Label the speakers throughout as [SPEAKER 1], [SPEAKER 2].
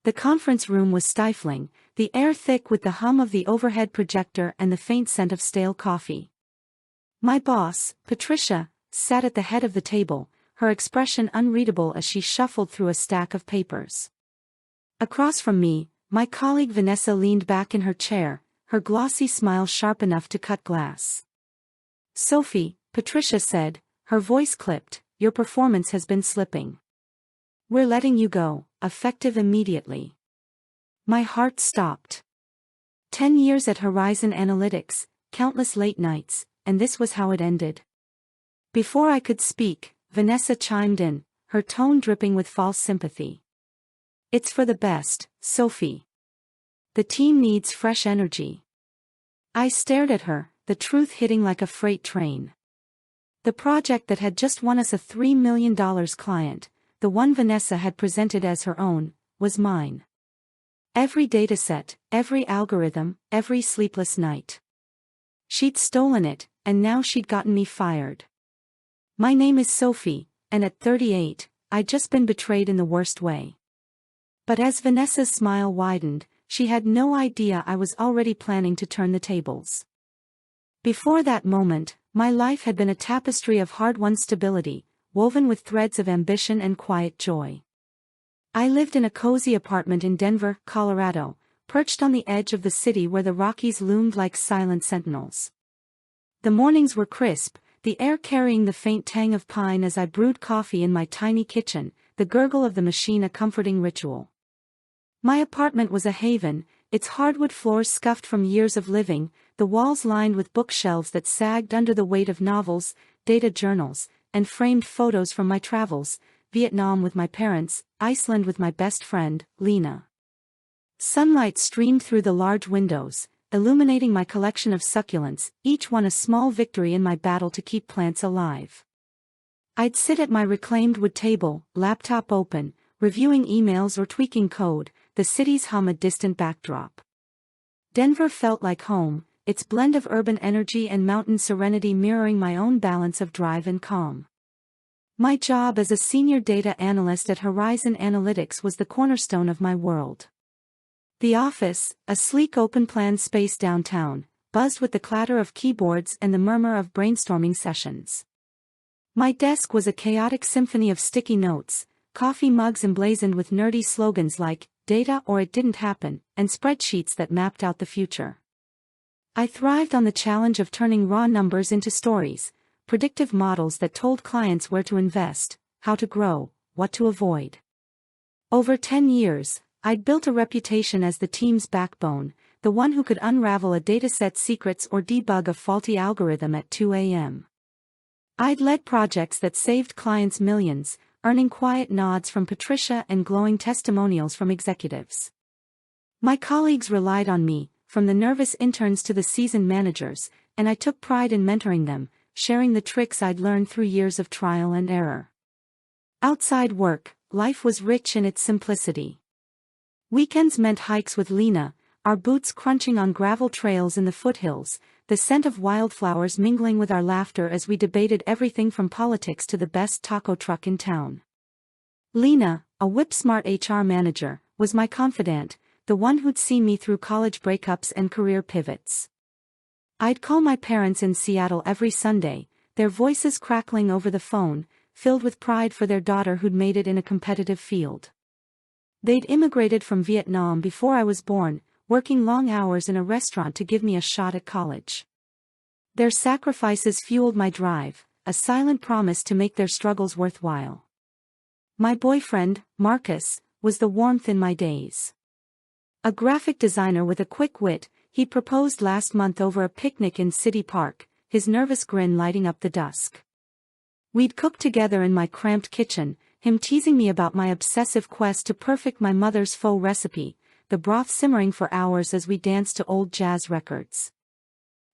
[SPEAKER 1] The conference room was stifling, the air thick with the hum of the overhead projector and the faint scent of stale coffee. My boss, Patricia, sat at the head of the table, her expression unreadable as she shuffled through a stack of papers. Across from me, my colleague Vanessa leaned back in her chair, her glossy smile sharp enough to cut glass. "Sophie," Patricia said, her voice clipped, "your performance has been slipping. We're letting you go, effective immediately." My heart stopped. 10 years at Horizon Analytics, countless late nights, and this was how it ended. Before I could speak, Vanessa chimed in, her tone dripping with false sympathy. "It's for the best, Sophie. The team needs fresh energy." I stared at her, the truth hitting like a freight train. The project that had just won us a $3 million client, the one Vanessa had presented as her own, was mine. Every dataset, every algorithm, every sleepless night. She'd stolen it, and now she'd gotten me fired. My name is Sophie, and at 38, I'd just been betrayed in the worst way. But as Vanessa's smile widened, she had no idea I was already planning to turn the tables. Before that moment, my life had been a tapestry of hard-won stability, woven with threads of ambition and quiet joy. I lived in a cozy apartment in Denver, Colorado, perched on the edge of the city where the Rockies loomed like silent sentinels. The mornings were crisp, the air carrying the faint tang of pine as I brewed coffee in my tiny kitchen, the gurgle of the machine a comforting ritual. My apartment was a haven, its hardwood floors scuffed from years of living, the walls lined with bookshelves that sagged under the weight of novels, data journals, and framed photos from my travels, Vietnam with my parents, Iceland with my best friend, Lena. Sunlight streamed through the large windows, illuminating my collection of succulents, each one a small victory in my battle to keep plants alive. I'd sit at my reclaimed wood table, laptop open, reviewing emails or tweaking code, the city's hum a distant backdrop. Denver felt like home, its blend of urban energy and mountain serenity mirroring my own balance of drive and calm. My job as a senior data analyst at Horizon Analytics was the cornerstone of my world. The office, a sleek open-plan space downtown, buzzed with the clatter of keyboards and the murmur of brainstorming sessions. My desk was a chaotic symphony of sticky notes, coffee mugs emblazoned with nerdy slogans like, "Data or it didn't happen," and spreadsheets that mapped out the future. I thrived on the challenge of turning raw numbers into stories, predictive models that told clients where to invest, how to grow, what to avoid. Over 10 years, I'd built a reputation as the team's backbone, the one who could unravel a dataset's secrets or debug a faulty algorithm at 2 a.m. I'd led projects that saved clients millions, earning quiet nods from Patricia and glowing testimonials from executives. My colleagues relied on me, from the nervous interns to the seasoned managers, and I took pride in mentoring them, sharing the tricks I'd learned through years of trial and error. Outside work, life was rich in its simplicity. Weekends meant hikes with Lena, our boots crunching on gravel trails in the foothills, the scent of wildflowers mingling with our laughter as we debated everything from politics to the best taco truck in town. Lena, a whip-smart HR manager, was my confidant, the one who'd seen me through college breakups and career pivots. I'd call my parents in Seattle every Sunday, their voices crackling over the phone, filled with pride for their daughter who'd made it in a competitive field. They'd immigrated from Vietnam before I was born, working long hours in a restaurant to give me a shot at college. Their sacrifices fueled my drive, a silent promise to make their struggles worthwhile. My boyfriend, Marcus, was the warmth in my days. A graphic designer with a quick wit, he proposed last month over a picnic in City Park, his nervous grin lighting up the dusk. We'd cook together in my cramped kitchen, him teasing me about my obsessive quest to perfect my mother's faux recipe, the broth simmering for hours as we danced to old jazz records.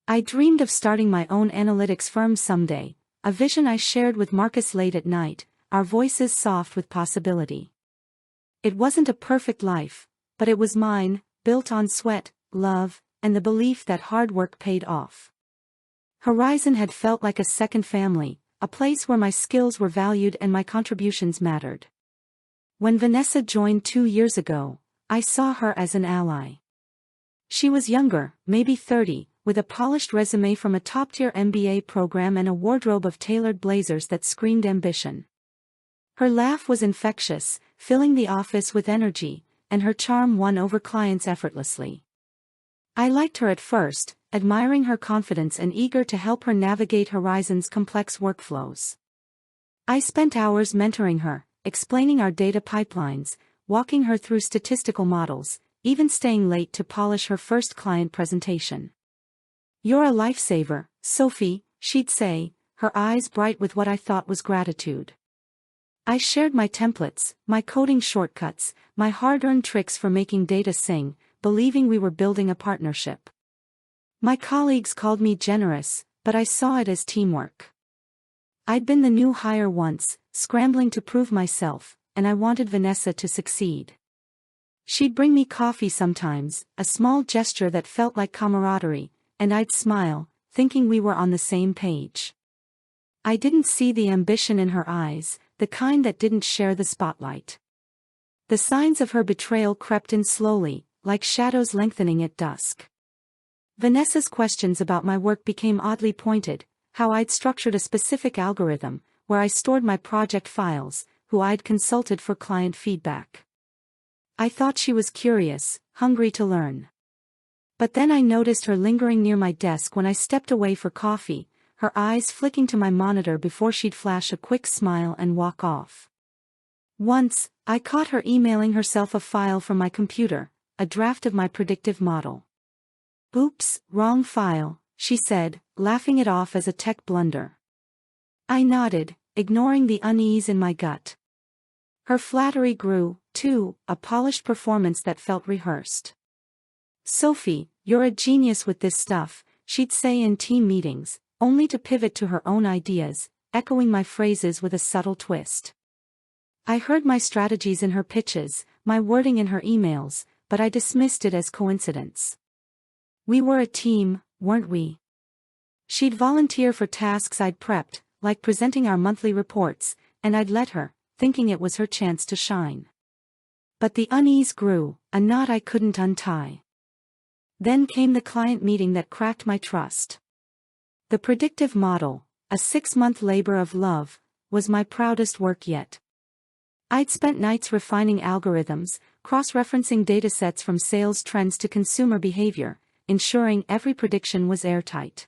[SPEAKER 1] I dreamed of starting my own analytics firm someday, a vision I shared with Marcus late at night, our voices soft with possibility. It wasn't a perfect life, but it was mine, built on sweat, love, and the belief that hard work paid off. Horizon had felt like a second family, a place where my skills were valued and my contributions mattered. When Vanessa joined 2 years ago, I saw her as an ally. She was younger, maybe 30, with a polished resume from a top-tier MBA program and a wardrobe of tailored blazers that screamed ambition. Her laugh was infectious, filling the office with energy, and her charm won over clients effortlessly. I liked her at first, admiring her confidence and eager to help her navigate Horizon's complex workflows. I spent hours mentoring her, explaining our data pipelines, walking her through statistical models, even staying late to polish her first client presentation. "You're a lifesaver, Sophie," she'd say, her eyes bright with what I thought was gratitude. I shared my templates, my coding shortcuts, my hard-earned tricks for making data sing, believing we were building a partnership. My colleagues called me generous, but I saw it as teamwork. I'd been the new hire once, scrambling to prove myself, and I wanted Vanessa to succeed. She'd bring me coffee sometimes, a small gesture that felt like camaraderie, and I'd smile, thinking we were on the same page. I didn't see the ambition in her eyes, the kind that didn't share the spotlight. The signs of her betrayal crept in slowly, like shadows lengthening at dusk. Vanessa's questions about my work became oddly pointed, how I'd structured a specific algorithm, where I stored my project files, who I'd consulted for client feedback. I thought she was curious, hungry to learn. But then I noticed her lingering near my desk when I stepped away for coffee, her eyes flicking to my monitor before she'd flash a quick smile and walk off. Once, I caught her emailing herself a file from my computer, a draft of my predictive model. "Oops, wrong file," she said, laughing it off as a tech blunder. I nodded, ignoring the unease in my gut. Her flattery grew, too, a polished performance that felt rehearsed. "Sophie, you're a genius with this stuff," she'd say in team meetings, only to pivot to her own ideas, echoing my phrases with a subtle twist. I heard my strategies in her pitches, my wording in her emails, but I dismissed it as coincidence. We were a team, weren't we? She'd volunteer for tasks I'd prepped, like presenting our monthly reports, and I'd let her, thinking it was her chance to shine. But the unease grew, a knot I couldn't untie. Then came the client meeting that cracked my trust. The predictive model, a 6-month labor of love, was my proudest work yet. I'd spent nights refining algorithms, cross-referencing datasets from sales trends to consumer behavior, ensuring every prediction was airtight.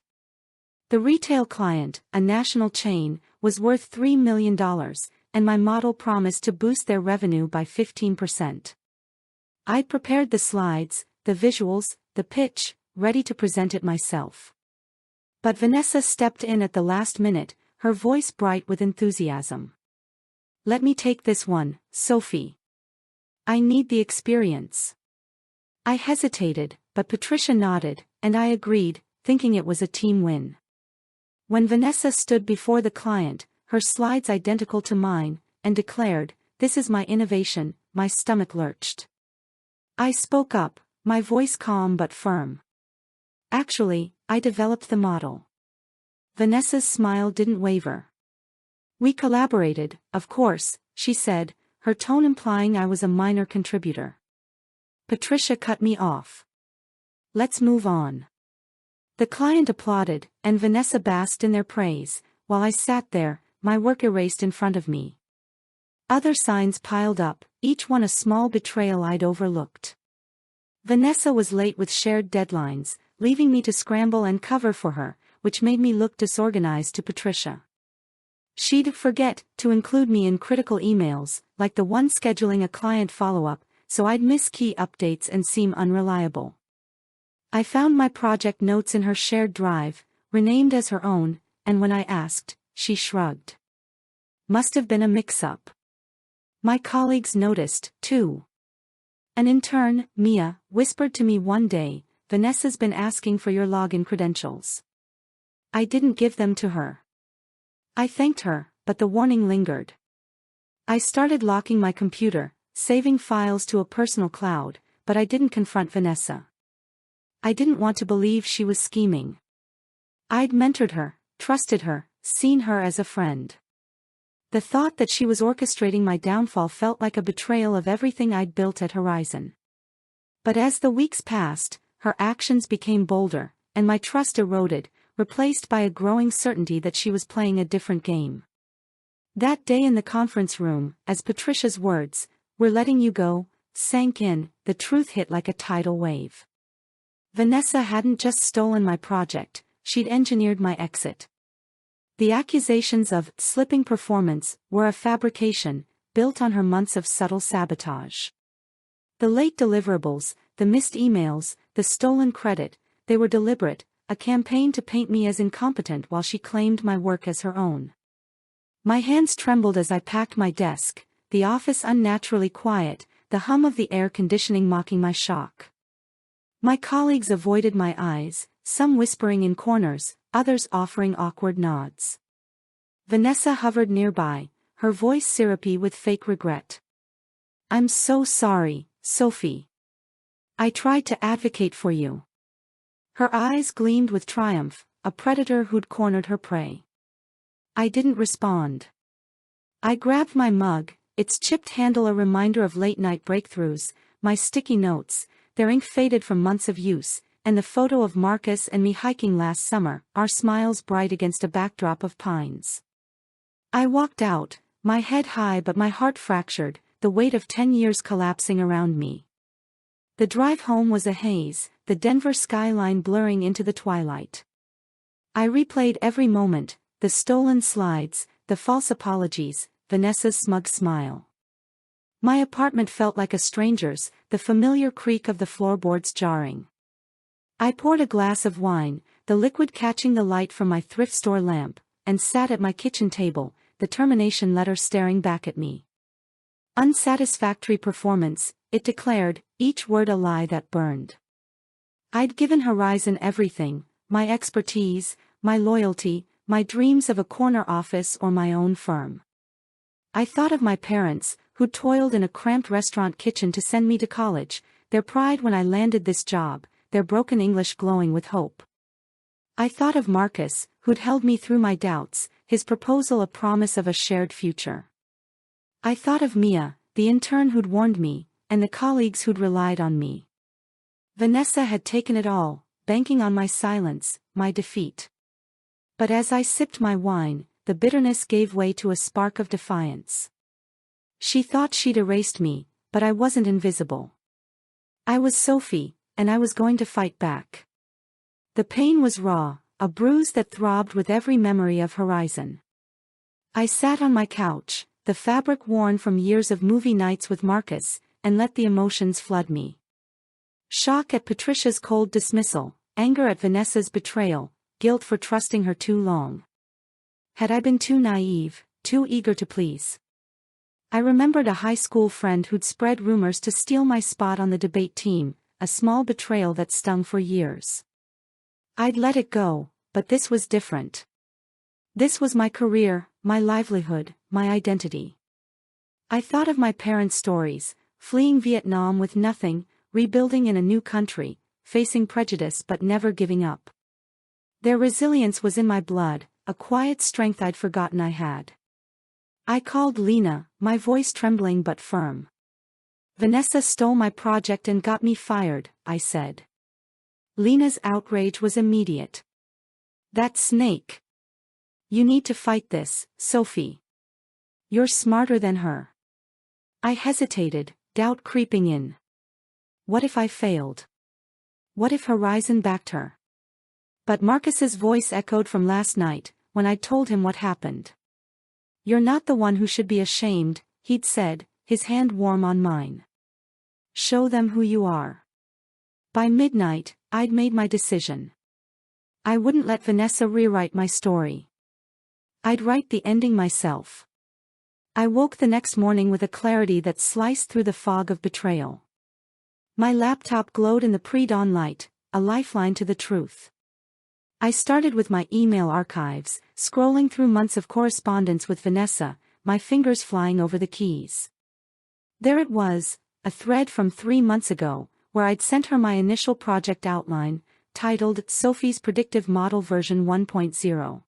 [SPEAKER 1] The retail client, a national chain, was worth $3 million, and my model promised to boost their revenue by 15%. I'd prepared the slides, the visuals, the pitch, ready to present it myself. But Vanessa stepped in at the last minute, her voice bright with enthusiasm. "Let me take this one, Sophie. I need the experience." I hesitated, but Patricia nodded, and I agreed, thinking it was a team win. When Vanessa stood before the client, her slides identical to mine, and declared, "This is my innovation," my stomach lurched. I spoke up, my voice calm but firm. "Actually, I developed the model." Vanessa's smile didn't waver. "We collaborated, of course," she said, her tone implying I was a minor contributor. Patricia cut me off. "Let's move on." The client applauded, and Vanessa basked in their praise, while I sat there, my work erased in front of me. Other signs piled up, each one a small betrayal I'd overlooked. Vanessa was late with shared deadlines, leaving me to scramble and cover for her, which made me look disorganized to Patricia. She'd forget to include me in critical emails, like the one scheduling a client follow-up, so I'd miss key updates and seem unreliable. I found my project notes in her shared drive, renamed as her own, and when I asked, she shrugged. Must have been a mix-up. My colleagues noticed, too. An intern, Mia, whispered to me one day, "Vanessa's been asking for your login credentials." I didn't give them to her. I thanked her, but the warning lingered. I started locking my computer, saving files to a personal cloud, but I didn't confront Vanessa. I didn't want to believe she was scheming. I'd mentored her, trusted her, seen her as a friend. The thought that she was orchestrating my downfall felt like a betrayal of everything I'd built at Horizon. But as the weeks passed, her actions became bolder, and my trust eroded, replaced by a growing certainty that she was playing a different game. That day in the conference room, as Patricia's words, "We're letting you go," sank in, the truth hit like a tidal wave. Vanessa hadn't just stolen my project, she'd engineered my exit. The accusations of slipping performance were a fabrication, built on her months of subtle sabotage. The late deliverables, the missed emails, the stolen credit, they were deliberate, a campaign to paint me as incompetent while she claimed my work as her own. My hands trembled as I packed my desk, the office unnaturally quiet, the hum of the air conditioning mocking my shock. My colleagues avoided my eyes, some whispering in corners, others offering awkward nods. Vanessa hovered nearby, her voice syrupy with fake regret. "I'm so sorry, Sophie. I tried to advocate for you." Her eyes gleamed with triumph, a predator who'd cornered her prey. I didn't respond. I grabbed my mug, its chipped handle a reminder of late-night breakthroughs, my sticky notes, their ink faded from months of use, and the photo of Marcus and me hiking last summer, our smiles bright against a backdrop of pines. I walked out, my head high but my heart fractured, the weight of 10 years collapsing around me. The drive home was a haze, the Denver skyline blurring into the twilight. I replayed every moment, the stolen slides, the false apologies, Vanessa's smug smile. My apartment felt like a stranger's, the familiar creak of the floorboards jarring. I poured a glass of wine, the liquid catching the light from my thrift store lamp, and sat at my kitchen table, the termination letter staring back at me. Unsatisfactory performance, it declared, each word a lie that burned. I'd given Horizon everything, my expertise, my loyalty, my dreams of a corner office or my own firm. I thought of my parents, who toiled in a cramped restaurant kitchen to send me to college, their pride when I landed this job, their broken English glowing with hope. I thought of Marcus, who'd held me through my doubts, his proposal a promise of a shared future. I thought of Mia, the intern who'd warned me, and the colleagues who'd relied on me. Vanessa had taken it all, banking on my silence, my defeat. But as I sipped my wine, the bitterness gave way to a spark of defiance. She thought she'd erased me, but I wasn't invisible. I was Sophie, and I was going to fight back. The pain was raw, a bruise that throbbed with every memory of Horizon. I sat on my couch, the fabric worn from years of movie nights with Marcus, and let the emotions flood me. Shock at Patricia's cold dismissal, anger at Vanessa's betrayal, guilt for trusting her too long. Had I been too naive, too eager to please? I remembered a high school friend who'd spread rumors to steal my spot on the debate team, a small betrayal that stung for years. I'd let it go, but this was different. This was my career, my livelihood, my identity. I thought of my parents' stories, fleeing Vietnam with nothing, rebuilding in a new country, facing prejudice but never giving up. Their resilience was in my blood, a quiet strength I'd forgotten I had. I called Lena, my voice trembling but firm. "Vanessa stole my project and got me fired," I said. Lena's outrage was immediate. "That snake. You need to fight this, Sophie. You're smarter than her." I hesitated, doubt creeping in. What if I failed? What if Horizon backed her? But Marcus's voice echoed from last night, when I'd told him what happened. "You're not the one who should be ashamed," he'd said, his hand warm on mine. "Show them who you are." By midnight, I'd made my decision. I wouldn't let Vanessa rewrite my story. I'd write the ending myself. I woke the next morning with a clarity that sliced through the fog of betrayal. My laptop glowed in the pre-dawn light, a lifeline to the truth. I started with my email archives, scrolling through months of correspondence with Vanessa, my fingers flying over the keys. There it was, a thread from 3 months ago, where I'd sent her my initial project outline, titled Sophie's Predictive Model version 1.0.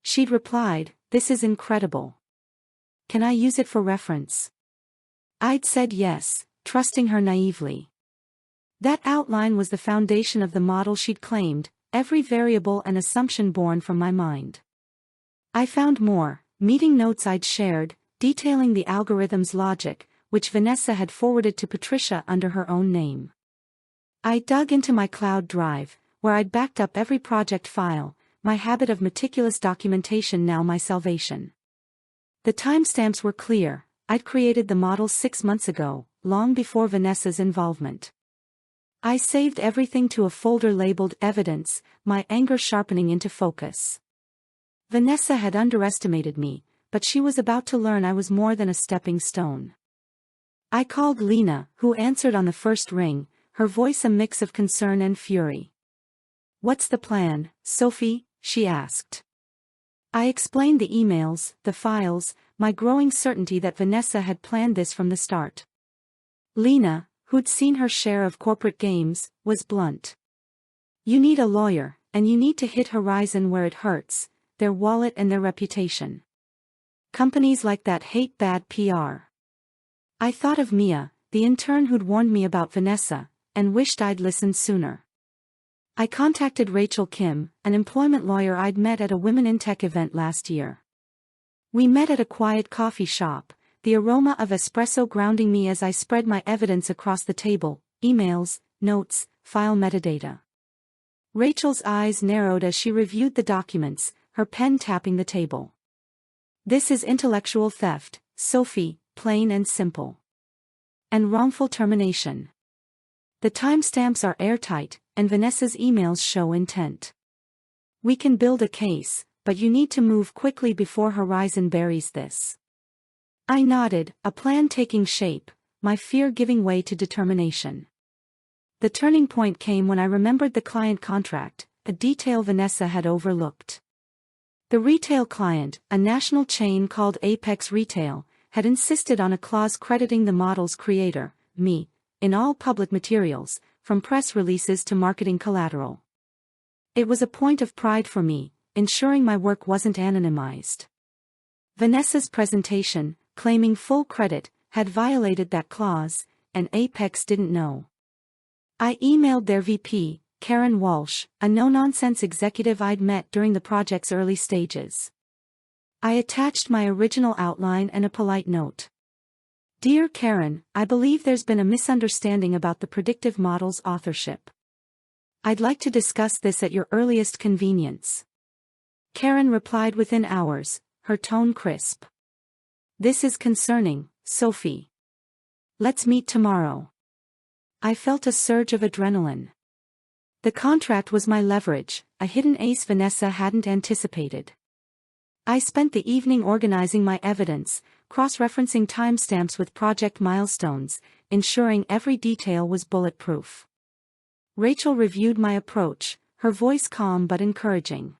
[SPEAKER 1] She'd replied, "This is incredible. Can I use it for reference?" I'd said yes, trusting her naively. That outline was the foundation of the model she'd claimed, every variable and assumption born from my mind. I found more, meeting notes I'd shared, detailing the algorithm's logic, which Vanessa had forwarded to Patricia under her own name. I dug into my cloud drive, where I'd backed up every project file, my habit of meticulous documentation now my salvation. The timestamps were clear. I'd created the model 6 months ago, long before Vanessa's involvement. I saved everything to a folder labeled Evidence, my anger sharpening into focus. Vanessa had underestimated me, but she was about to learn I was more than a stepping stone. I called Lena, who answered on the first ring, her voice a mix of concern and fury. "What's the plan, Sophie?" she asked. I explained the emails, the files, my growing certainty that Vanessa had planned this from the start. Lena, who'd seen her share of corporate games, was blunt. "You need a lawyer, and you need to hit Horizon where it hurts, their wallet and their reputation. Companies like that hate bad PR." I thought of Mia, the intern who'd warned me about Vanessa, and wished I'd listened sooner. I contacted Rachel Kim, an employment lawyer I'd met at a Women in Tech event last year. We met at a quiet coffee shop, the aroma of espresso grounding me as I spread my evidence across the table, emails, notes, file metadata. Rachel's eyes narrowed as she reviewed the documents, her pen tapping the table. "This is intellectual theft, Sophie, plain and simple. And wrongful termination. The timestamps are airtight, and Vanessa's emails show intent. We can build a case, but you need to move quickly before Horizon buries this." I nodded, a plan taking shape, my fear giving way to determination. The turning point came when I remembered the client contract, a detail Vanessa had overlooked. The retail client, a national chain called Apex Retail, had insisted on a clause crediting the model's creator, me, in all public materials, from press releases to marketing collateral. It was a point of pride for me, ensuring my work wasn't anonymized. Vanessa's presentation, claiming full credit, had violated that clause, and Apex didn't know. I emailed their VP, Karen Walsh, a no-nonsense executive I'd met during the project's early stages. I attached my original outline and a polite note. "Dear Karen, I believe there's been a misunderstanding about the predictive model's authorship. I'd like to discuss this at your earliest convenience." Karen replied within hours, her tone crisp. "This is concerning, Sophie. Let's meet tomorrow." I felt a surge of adrenaline. The contract was my leverage, a hidden ace Vanessa hadn't anticipated. I spent the evening organizing my evidence, cross-referencing timestamps with project milestones, ensuring every detail was bulletproof. Rachel reviewed my approach, her voice calm but encouraging.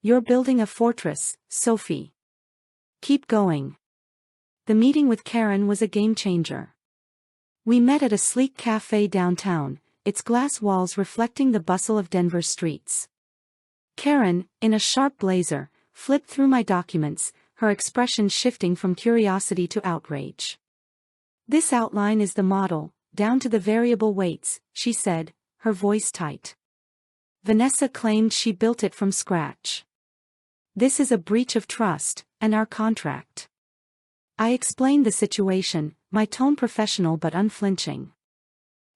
[SPEAKER 1] "You're building a fortress, Sophie. Keep going." The meeting with Karen was a game-changer. We met at a sleek cafe downtown, its glass walls reflecting the bustle of Denver's streets. Karen, in a sharp blazer, flipped through my documents, her expression shifting from curiosity to outrage. "This outline is the model, down to the variable weights," she said, her voice tight. "Vanessa claimed she built it from scratch. This is a breach of trust, and our contract." I explained the situation, my tone professional but unflinching.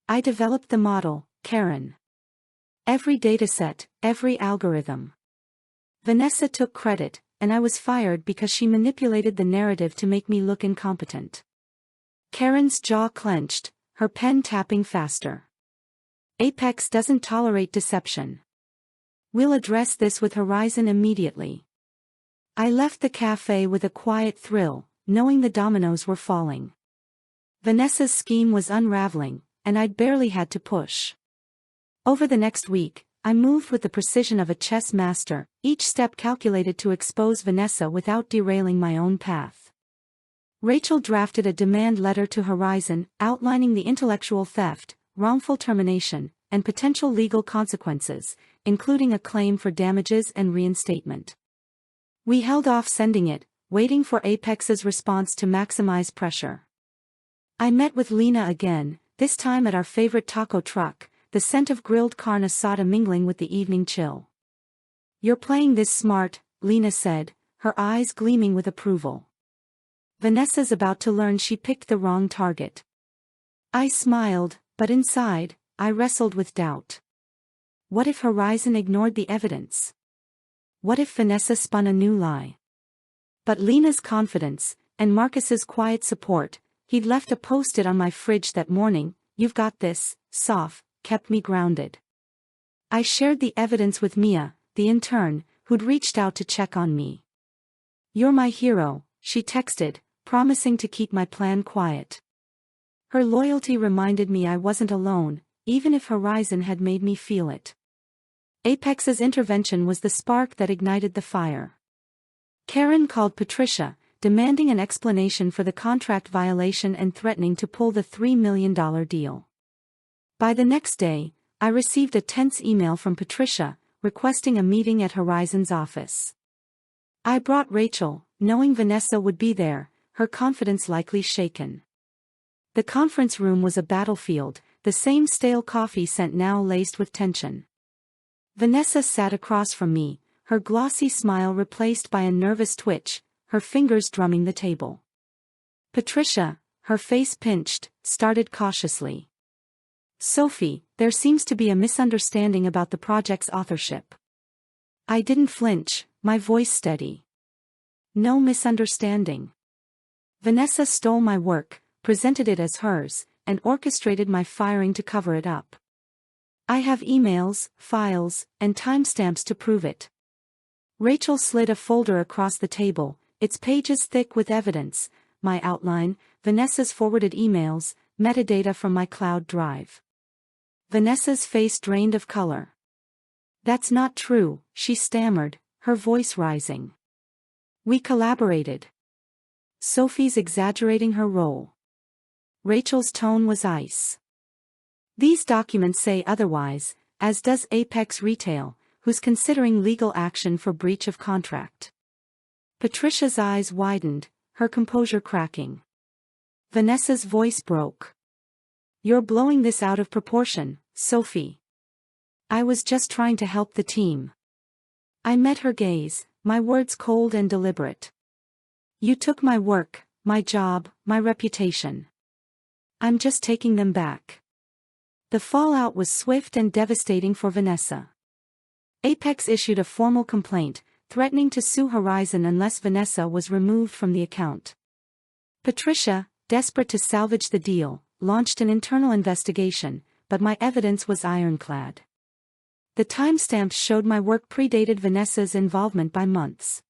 [SPEAKER 1] "I developed the model, Karen. Every dataset, every algorithm. Vanessa took credit, and I was fired because she manipulated the narrative to make me look incompetent." Karen's jaw clenched, her pen tapping faster. "Apex doesn't tolerate deception. We'll address this with Horizon immediately." I left the cafe with a quiet thrill, knowing the dominoes were falling. Vanessa's scheme was unraveling, and I'd barely had to push. Over the next week, I moved with the precision of a chess master, each step calculated to expose Vanessa without derailing my own path. Rachel drafted a demand letter to Horizon, outlining the intellectual theft, wrongful termination, and potential legal consequences, including a claim for damages and reinstatement. We held off sending it, waiting for Apex's response to maximize pressure. I met with Lena again, this time at our favorite taco truck, the scent of grilled carne asada mingling with the evening chill. "You're playing this smart," Lena said, her eyes gleaming with approval. "Vanessa's about to learn she picked the wrong target." I smiled, but inside, I wrestled with doubt. What if Horizon ignored the evidence? What if Vanessa spun a new lie? But Lena's confidence, and Marcus's quiet support, he'd left a post-it on my fridge that morning, "You've got this, Soph," kept me grounded. I shared the evidence with Mia, the intern, who'd reached out to check on me. "You're my hero," she texted, promising to keep my plan quiet. Her loyalty reminded me I wasn't alone, even if Horizon had made me feel it. Apex's intervention was the spark that ignited the fire. Karen called Patricia, demanding an explanation for the contract violation and threatening to pull the $3 million deal. By the next day, I received a tense email from Patricia, requesting a meeting at Horizon's office. I brought Rachel, knowing Vanessa would be there, her confidence likely shaken. The conference room was a battlefield, the same stale coffee scent now laced with tension. Vanessa sat across from me, her glossy smile replaced by a nervous twitch, her fingers drumming the table. Patricia, her face pinched, started cautiously. "Sophie, there seems to be a misunderstanding about the project's authorship." I didn't flinch, my voice steady. "No misunderstanding. Vanessa stole my work, presented it as hers, and orchestrated my firing to cover it up. I have emails, files, and timestamps to prove it." Rachel slid a folder across the table, its pages thick with evidence, my outline, Vanessa's forwarded emails, metadata from my cloud drive. Vanessa's face drained of color. "That's not true," she stammered, her voice rising. "We collaborated." "Sophie's exaggerating her role." Rachel's tone was ice. "These documents say otherwise, as does Apex Retail, who's considering legal action for breach of contract." Patricia's eyes widened, her composure cracking. Vanessa's voice broke. "You're blowing this out of proportion, Sophie." "I was just trying to help the team." I met her gaze, my words cold and deliberate. "You took my work, my job, my reputation. I'm just taking them back." The fallout was swift and devastating for Vanessa. Apex issued a formal complaint, threatening to sue Horizon unless Vanessa was removed from the account. Patricia, desperate to salvage the deal, launched an internal investigation, but my evidence was ironclad. The timestamps showed my work predated Vanessa's involvement by months.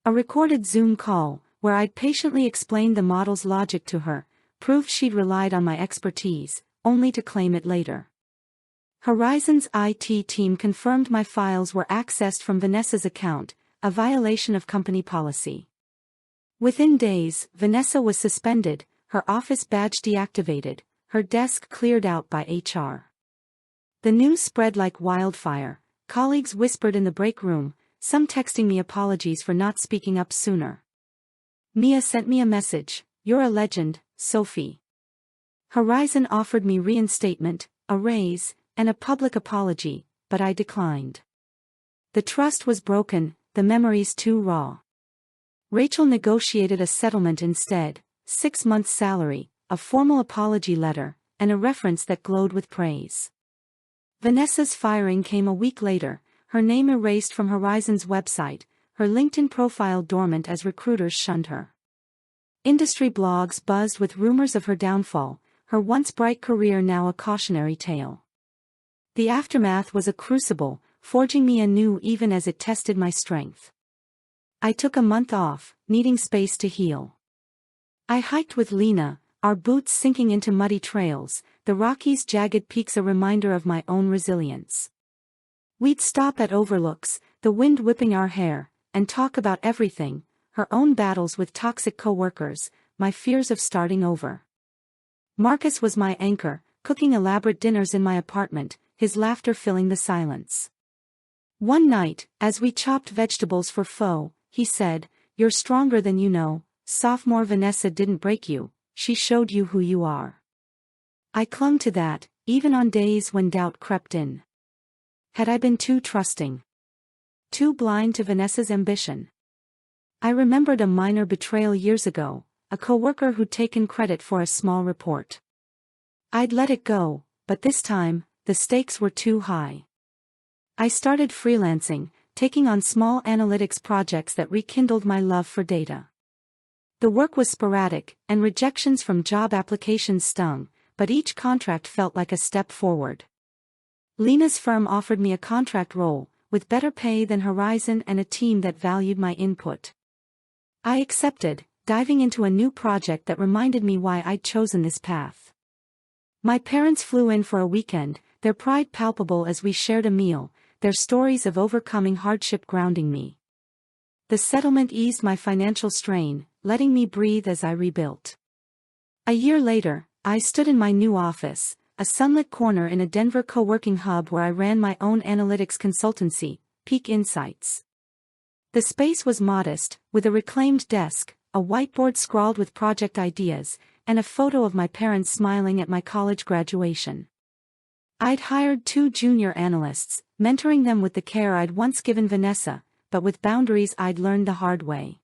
[SPEAKER 1] A recorded Zoom call, where I'd patiently explained the model's logic to her, proved she'd relied on my expertise, only to claim it later. Horizon's IT team confirmed my files were accessed from Vanessa's account, a violation of company policy. Within days, Vanessa was suspended, her office badge deactivated, her desk cleared out by HR. The news spread like wildfire, colleagues whispered in the break room, some texting me apologies for not speaking up sooner. Mia sent me a message, "You're a legend, Sophie." Horizon offered me reinstatement, a raise, and a public apology, but I declined. The trust was broken, the memories too raw. Rachel negotiated a settlement instead, 6 months' salary, a formal apology letter, and a reference that glowed with praise. Vanessa's firing came a week later, her name erased from Horizon's website, her LinkedIn profile dormant as recruiters shunned her. Industry blogs buzzed with rumors of her downfall, her once bright career now a cautionary tale. The aftermath was a crucible, forging me anew even as it tested my strength. I took a month off, needing space to heal. I hiked with Lena, our boots sinking into muddy trails, the Rockies' jagged peaks a reminder of my own resilience. We'd stop at overlooks, the wind whipping our hair, and talk about everything, her own battles with toxic coworkers, my fears of starting over. Marcus was my anchor, cooking elaborate dinners in my apartment, his laughter filling the silence. One night, as we chopped vegetables for pho, he said, "You're stronger than you know, sophomore Vanessa didn't break you, she showed you who you are." I clung to that, even on days when doubt crept in. Had I been too trusting? Too blind to Vanessa's ambition? I remembered a minor betrayal years ago, a coworker who'd taken credit for a small report. I'd let it go, but this time, the stakes were too high. I started freelancing, taking on small analytics projects that rekindled my love for data. The work was sporadic, and rejections from job applications stung, but each contract felt like a step forward. Lena's firm offered me a contract role, with better pay than Horizon and a team that valued my input. I accepted, diving into a new project that reminded me why I'd chosen this path. My parents flew in for a weekend, their pride palpable as we shared a meal, their stories of overcoming hardship grounding me. The settlement eased my financial strain, letting me breathe as I rebuilt. A year later, I stood in my new office, a sunlit corner in a Denver co-working hub where I ran my own analytics consultancy, Peak Insights. The space was modest, with a reclaimed desk, a whiteboard scrawled with project ideas, and a photo of my parents smiling at my college graduation. I'd hired 2 junior analysts, mentoring them with the care I'd once given Vanessa, but with boundaries I'd learned the hard way.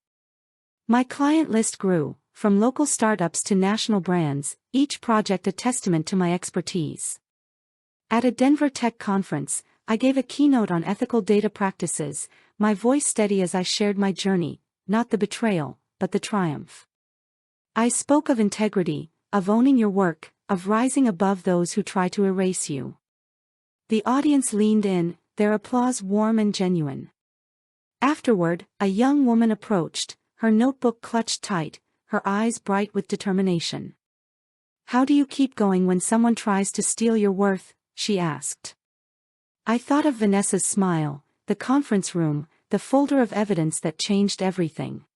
[SPEAKER 1] My client list grew, from local startups to national brands, each project a testament to my expertise. At a Denver tech conference, I gave a keynote on ethical data practices, my voice steady as I shared my journey, not the betrayal, but the triumph. I spoke of integrity, of owning your work, of rising above those who try to erase you. The audience leaned in, their applause warm and genuine. Afterward, a young woman approached, her notebook clutched tight, her eyes bright with determination. "How do you keep going when someone tries to steal your worth?" she asked. I thought of Vanessa's smile, the conference room, the folder of evidence that changed everything.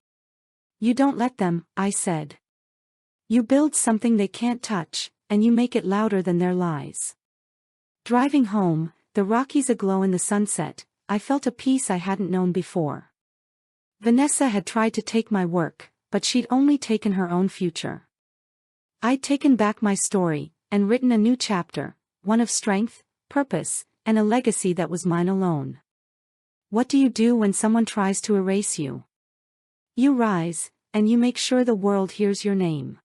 [SPEAKER 1] "You don't let them," I said. "You build something they can't touch, and you make it louder than their lies." Driving home, the Rockies aglow in the sunset, I felt a peace I hadn't known before. Vanessa had tried to take my work, but she'd only taken her own future. I'd taken back my story, and written a new chapter, one of strength, purpose, and a legacy that was mine alone. What do you do when someone tries to erase you? You rise, and you make sure the world hears your name.